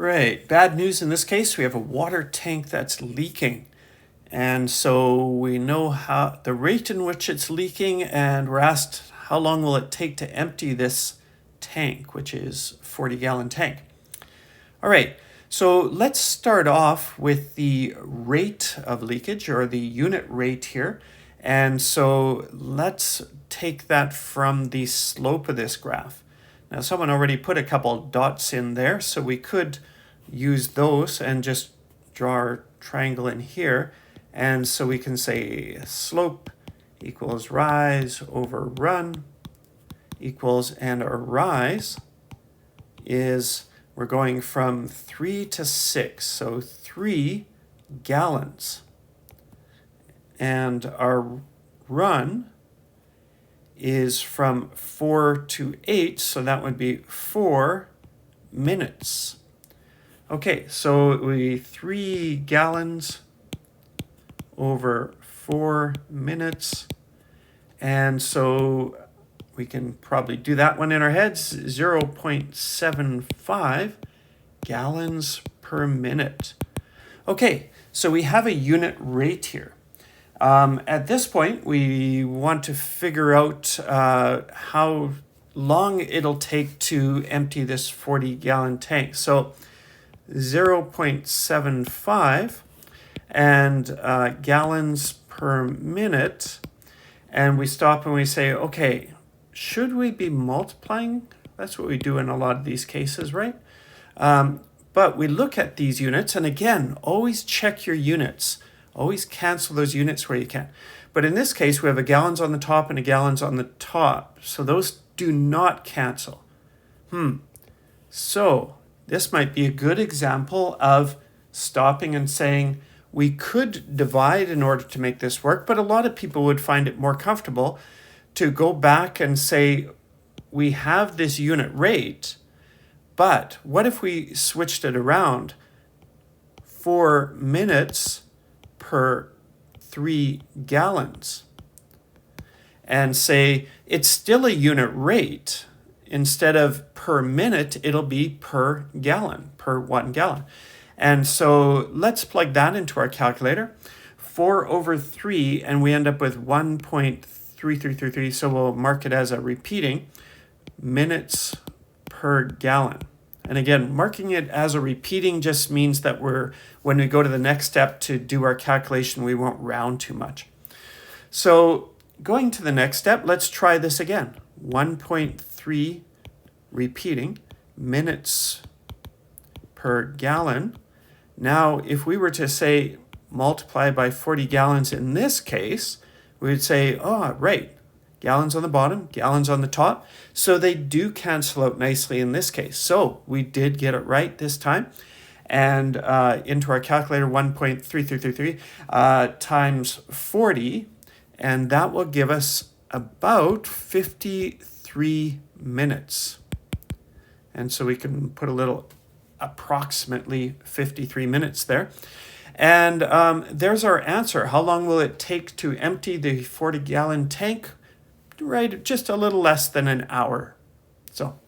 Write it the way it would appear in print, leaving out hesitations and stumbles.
Right, bad news in this case, we have a water tank that's leaking. And so we know how the rate in which it's leaking, and we're asked how long will it take to empty this tank, which is 40-gallon tank. All right, so let's start off with the rate of leakage, or the unit rate here. And so let's take that from the slope of this graph. Now someone already put a couple dots in there, so we could use those and just draw our triangle in here. And so we can say slope equals rise over run equals, and our rise is, we're going from 3 to 6, so 3 gallons. And our run is from 4 to 8, so that would be 4 minutes. Okay, so 3 gallons over 4 minutes. And so we can probably do that one in our heads, 0.75 gallons per minute. Okay, so we have a unit rate here. At this point, we want to figure out how long it'll take to empty this 40-gallon tank. So 0.75 and gallons per minute. And we stop and we say, okay, should we be multiplying? That's what we do in a lot of these cases, right? But we look at these units, and again, always check your units. Always cancel those units where you can. But in this case, we have a gallons on the top and a gallons on the top. So those do not cancel. So this might be a good example of stopping and saying, we could divide in order to make this work, but a lot of people would find it more comfortable to go back and say, we have this unit rate, but what if we switched it around? 4 minutes per 3 gallons. And say, it's still a unit rate. Instead of per minute, it'll be per gallon, per 1 gallon. And so let's plug that into our calculator. 4 over 3, and we end up with 1.3333, so we'll mark it as a repeating, minutes per gallon. And again, marking it as a repeating just means that when we go to the next step to do our calculation, we won't round too much. So going to the next step, let's try this again. 1.3 repeating, minutes per gallon. Now, if we were to say multiply by 40 gallons in this case, we would say, oh, right, gallons on the bottom, gallons on the top. So they do cancel out nicely in this case. So we did get it right this time. And into our calculator, 1.3333 times 40, and that will give us about 53 minutes. And so we can put a little approximately 53 minutes there. And there's our answer. How long will it take to empty the 40-gallon tank? Right, just a little less than an hour. So